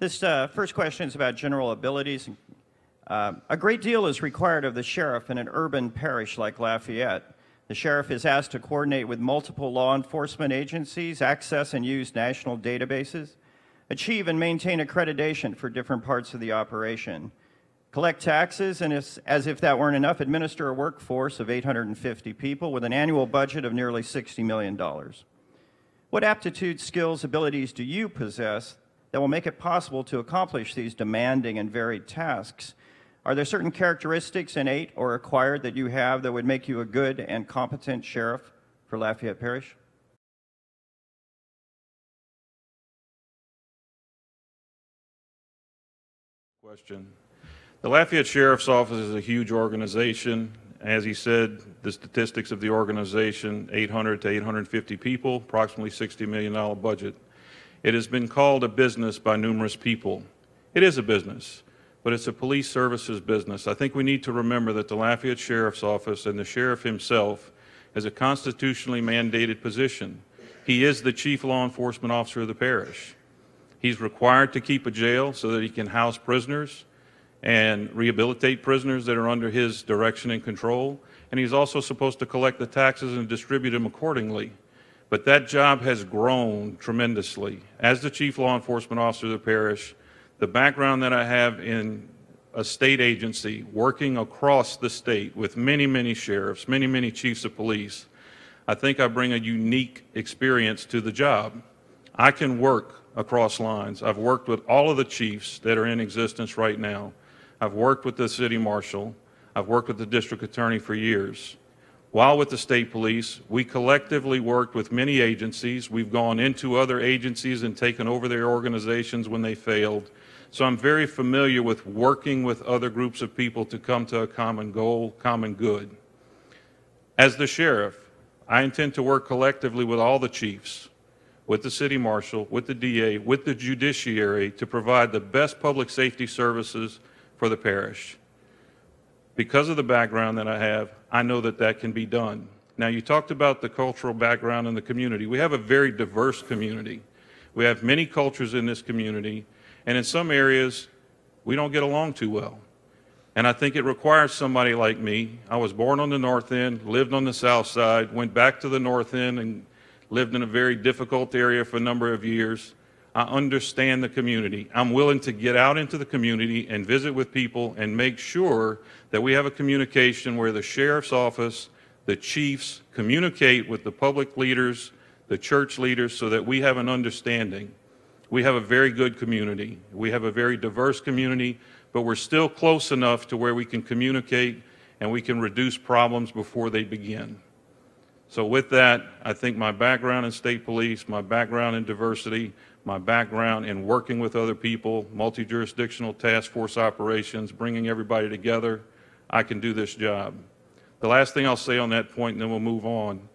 This first question is about general abilities. A great deal is required of the sheriff in an urban parish like Lafayette. The sheriff is asked to coordinate with multiple law enforcement agencies, access and use national databases, achieve and maintain accreditation for different parts of the operation, collect taxes, and as if that weren't enough, administer a workforce of 850 people with an annual budget of nearly $60 million. What aptitudes, skills, abilities do you possess that will make it possible to accomplish these demanding and varied tasks? Are there certain characteristics, innate or acquired, that you have that would make you a good and competent sheriff for Lafayette Parish? Question. The Lafayette Sheriff's Office is a huge organization. As he said, the statistics of the organization, 800 to 850 people, approximately $60 million budget. It has been called a business by numerous people. It is a business, but it's a police services business. I think we need to remember that the Lafayette Sheriff's Office and the sheriff himself is a constitutionally mandated position. He is the chief law enforcement officer of the parish. He's required to keep a jail so that he can house prisoners and rehabilitate prisoners that are under his direction and control. And he's also supposed to collect the taxes and distribute them accordingly. But that job has grown tremendously. As the chief law enforcement officer of the parish, the background that I have in a state agency working across the state with many, many sheriffs, many, many chiefs of police, I think I bring a unique experience to the job. I can work across lines. I've worked with all of the chiefs that are in existence right now. I've worked with the city marshal. I've worked with the district attorney for years. While with the state police, we collectively worked with many agencies. We've gone into other agencies and taken over their organizations when they failed. So I'm very familiar with working with other groups of people to come to a common goal, common good. As the sheriff, I intend to work collectively with all the chiefs, with the city marshal, with the DA, with the judiciary to provide the best public safety services for the parish. Because of the background that I have, I know that that can be done. Now, you talked about the cultural background in the community. We have a very diverse community. We have many cultures in this community, and in some areas, we don't get along too well. And I think it requires somebody like me. I was born on the north end, lived on the south side, went back to the north end and lived in a very difficult area for a number of years. I understand the community. I'm willing to get out into the community and visit with people and make sure that we have a communication where the sheriff's office, the chiefs communicate with the public leaders, the church leaders, so that we have an understanding. We have a very good community. We have a very diverse community, but we're still close enough to where we can communicate and we can reduce problems before they begin. So with that, I think my background in state police, my background in diversity, my background in working with other people, multi-jurisdictional task force operations, bringing everybody together, I can do this job. The last thing I'll say on that point, and then we'll move on.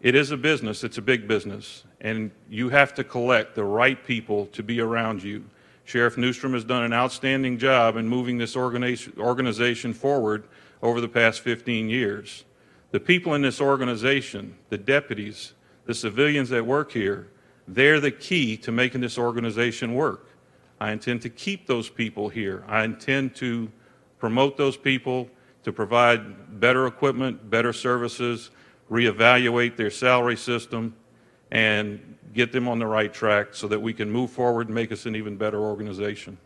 It is a business. It's a big business. And you have to collect the right people to be around you. Sheriff Newstrom has done an outstanding job in moving this organization forward over the past 15 years. The people in this organization, the deputies, the civilians that work here, they're the key to making this organization work. I intend to keep those people here. I intend to promote those people, to provide better equipment, better services, reevaluate their salary system, and get them on the right track so that we can move forward and make us an even better organization.